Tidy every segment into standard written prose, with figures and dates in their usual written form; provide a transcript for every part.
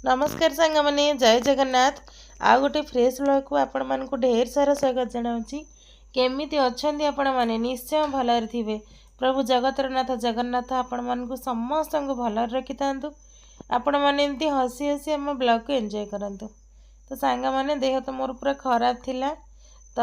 नमस्कार सांग मैंने जय जगन्नाथ। आ गोटे फ्रेश ब्लॉग को आपण मानक ढेर सारा स्वागत जनाऊँगी। केमिति अच्छंदी आपण माने निश्चय भलरे थिबे। प्रभु जगतर नाथ जगन्नाथ आपण मानक समस्त को भल रखि थांतु। आपण माने एमती हसी हसी आम ब्लॉग को एंजॉय करंतु। तो सांग माने देह तो मोर पूरा खराब थिला, तो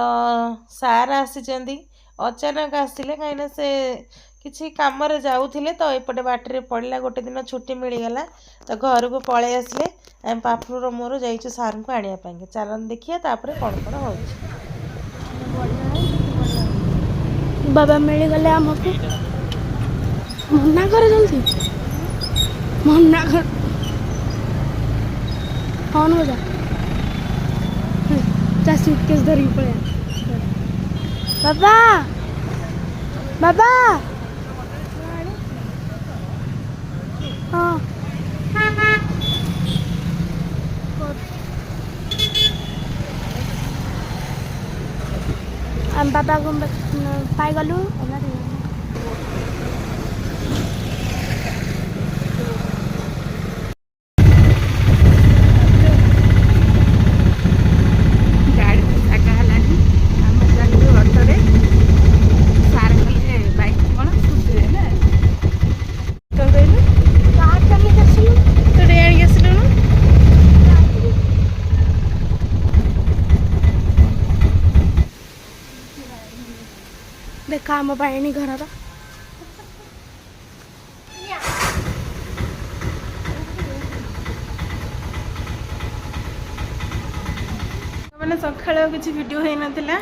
सार आसीचंदी अचानक आसिले कहीं से किसी काम जाऊे तो एपटे बाटर पड़ा गोटे दिन छुट्टी मिलगला तो घर को पलि आसिले आम पापुर मोर जाइए सार को आने चलन देखिए तापर कौन कौन हो बाबा मिलगले आमको मना कर जल्दी मना कर कौन हो जा सूटकेस धरिक पड़े बाबा बाबा हाँ हम बाबा को पाई गलु देखा आम पानी घर मैंने सकाल किसी वीडियो हो नाला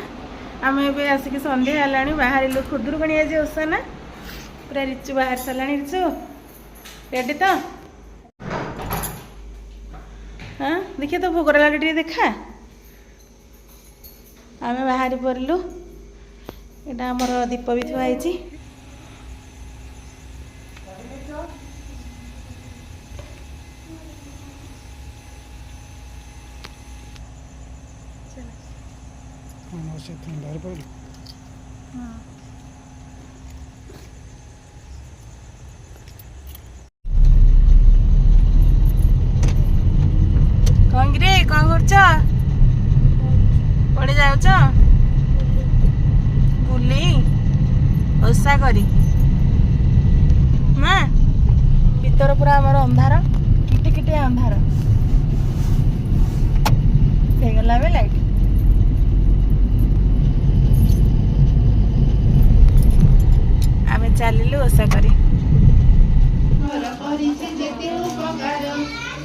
आम ए आसिक सन्ध्या है बाहर खुदुरकुणी आज ओषा ना पूरा रिचु बाहर सारा रिचु रेडी तो हाँ देखिए तो भोगर लागे देखा आम बाहर पड़लु यहाँ आमर दीप भी थुआई कौन रे कौन कर पड़े जाऊ बुली ओषा करी ना भीतर पूरा आमर अंधार किटे अंधार गला बे लाइट आम चलू ओषा करी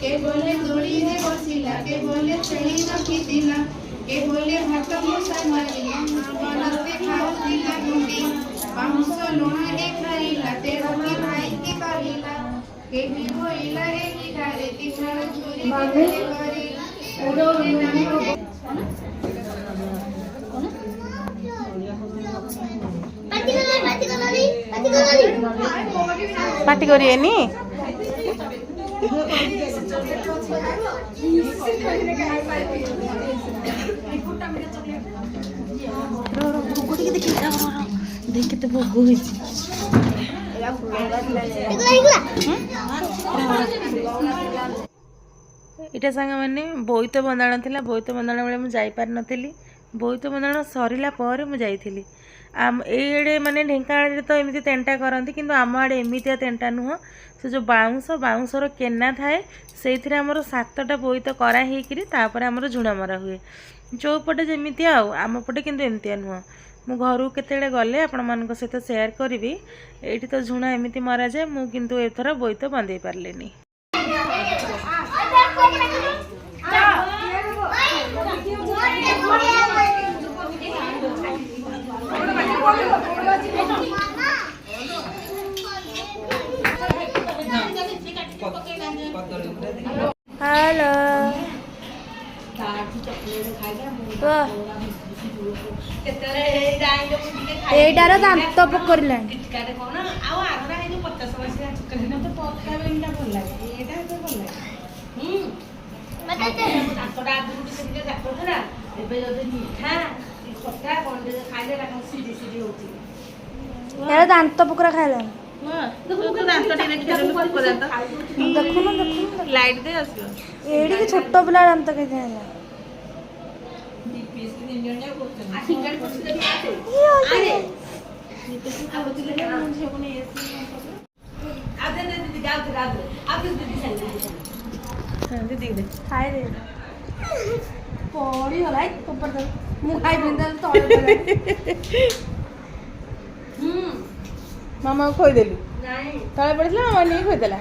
के बोले दोड़ी रे बसिला के बोले छेड़ी रखितिला के बोले भात मुसा मारिला बनस्ते खाउतिला गुंडी बाहुस लुणा रे खाइला तेरो की भाई की कहिला के भी होइला रे की डारे तिमरा चोरी करिला पार्टी करिएनी देख तो भोग इटा सांग मैंने बोईत बंधाण थी बोईत बंधाण बेले मुझे नी बोईत बंधाण सरला मुझे आम एडे माने ढेंकानाल तो एमती तेंटा करती किंतु आम आड़े एमतिया तेंटा नुह से जो बाउंसर केना थाए से आमर 7टा बोईत कराही तापर आमर झुणा मरा हुए जो पटे जमी आम पटे किंतु एमतिया नुह मु घर केते गले आपण मान सहित सेयार करी ये तो झुणा एमती मरा जाए मु किंतु एथर बोईत बंधे पार्लेनी हेलो एटार दांत पकड़ला दांत पकड़ा खाइला देखो दांत टी देखिए देखो दांत देखो लाइट दे आसो ଏଇଠି ଛୋଟ ପିଲା ଦାନ୍ତ କେତେ ହେଲା ଖାଇଦେ ପଡ଼ିଗଲା ମୁଁ ଖାଇବି ତଳେ ମାମାକୁ ଖୋଇଦେଲୁ ତଳେ ପଡ଼ିଥିଲା ମାମା ନେଇକି ଖୋଇଦେଲା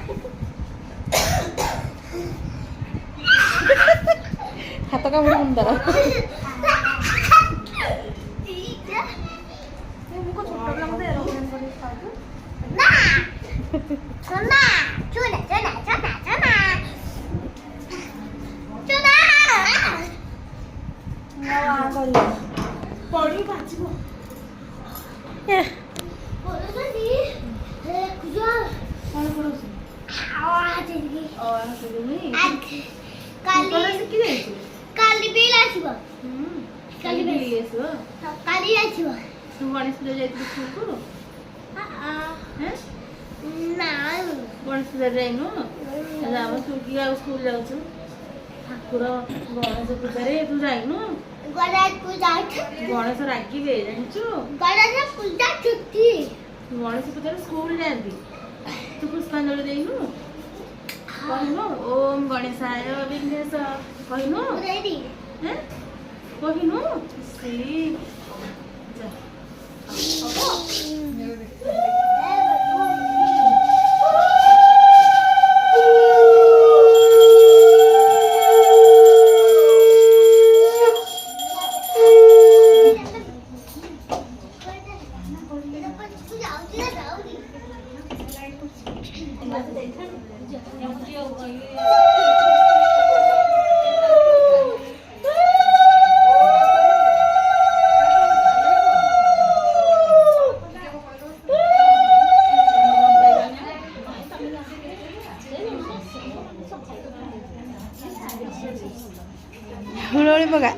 ହାତ କାମୁଡ଼ି ମୁଣ୍ଡ ପଡ଼ି ବାଜିବ କାଲି ବିଲ୍ ଆସିବ କାଲି ଆସିବ ତୁ ଗଣେଶ ପୂଜା ଯାଇଥିଲୁ ସ୍କୁଲକୁ ନା ଗଣେଶ ପୂଜା ଯାଇନୁ ଆମ ସ୍କୁଲ ଆଉ ସ୍କୁଲ ଯାଉଛୁ ଠାକୁର ଗଣେଶ ପୂଜାରେ ତୁ ଯାଇନୁ ଗଣେଶ ରାଗିବେ ଜାଣିଛୁ ଗଣେଶ ପୂଜାରେ ସ୍କୁଲ ଯାଆନ୍ତି ତୁ ପୁଷ୍ପାଞ୍ଜଳି ଦେଇନୁ କହିନୁ ଓମ୍ ଗଣେଶାୟ ବିଘ୍ନେଶ କହିନୁ କହିନୁ ହୁଳହୁଳି ପକା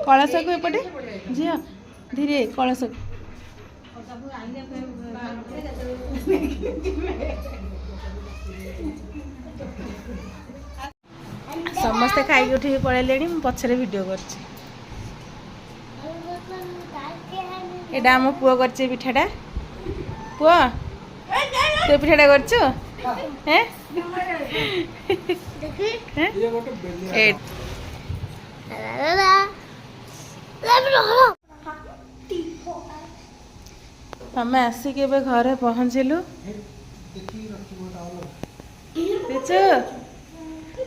କଳସକୁ ଏପଟେ ଝିଅ ଧୀରେ କଳସକୁ ସମସ୍ତେ ଖାଇକି ଉଠିକି ପଳେଇଲେଣି ମୁଁ ପଛରେ ଭିଡ଼ିଓ କରୁଛି ଏଇଟା ଆମ ପୁଅ କରିଛି ପିଠାଟା ପୁଅ ତୁ ପିଠାଟା କରିଛୁ ଆମେ ଆସିକି ଏବେ ଘରେ ପହଞ୍ଚିଲୁ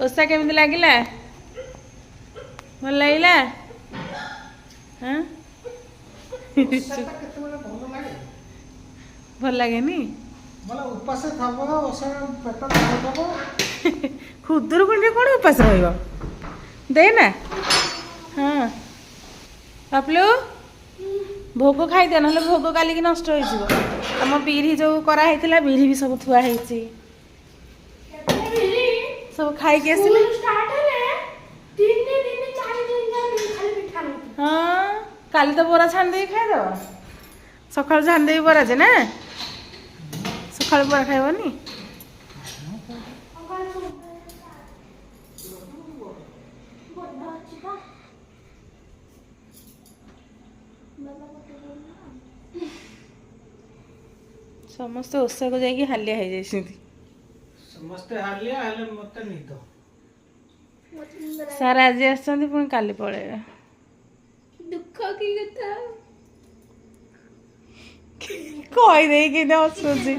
ଓଷା କେମିତି ଲାଗିଲା ଭଲ ଲାଗିଲା ଭଲ ଲାଗେନି ଖୁଦୁରୁକୁଣିରେ କ'ଣ ଉପାସ ରହିବ ଦେ ନା ହଁ ବାପଲୁ ଭୋଗ ଖାଇଦିଅ ନହେଲେ ଭୋଗ କାଲିକି ନଷ୍ଟ ହେଇଯିବ ଆମ ବିରି ଯେଉଁ କରାହେଇଥିଲା ବିରି ବି ସବୁ ଥୁଆ ହେଇଛି ସବୁ ଖାଇକି ଆସିଲେ ହଁ କାଲି ତ ବରା ଛାଣି ଦେଇକି ଖାଇଦେବ ସକାଳୁ ଛାଣି ଦେଇକି ବରା ଯେ ନା ସକାଳୁ ବରା ଖାଇବନି ସମସ୍ତେ ଓଷାକୁ ଯାଇକି ହାଲିଆ ହେଇଯାଇଛନ୍ତି ସମସ୍ତେ ହାଲିଆ ହେଲେ ମତେ ନିଦ ସାର୍ ଆଜି ଆସିଛନ୍ତି ପୁଣି କାଲି ପଳେଇବେ ଦୁଃଖ କି କଥା କହିଦେଇକି ହସୁଛି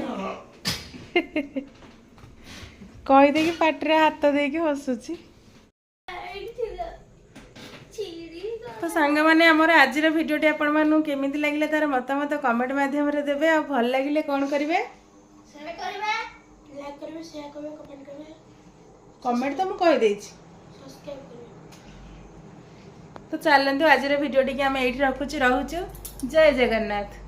କହିଦେଇକି ପାଟିରେ ହାତ ଦେଇକି ହସୁଛି ତ ସାଙ୍ଗମାନେ ଆମର ଆଜିର ଭିଡ଼ିଓଟି ଆପଣମାନଙ୍କୁ କେମିତି ଲାଗିଲା ତାର ମତାମତ କମେଣ୍ଟ ମାଧ୍ୟମରେ ଦେବେ ଆଉ ଭଲ ଲାଗିଲେ କ'ଣ କରିବେ କମେଣ୍ଟ ତ ମୁଁ କହିଦେଇଛି ତ ଚାଲନ୍ତୁ ଆଜିର ଭିଡ଼ିଓଟିକି ଆମେ ଏଇଠି ରହୁଛୁ ଜୟ ଜଗନ୍ନାଥ।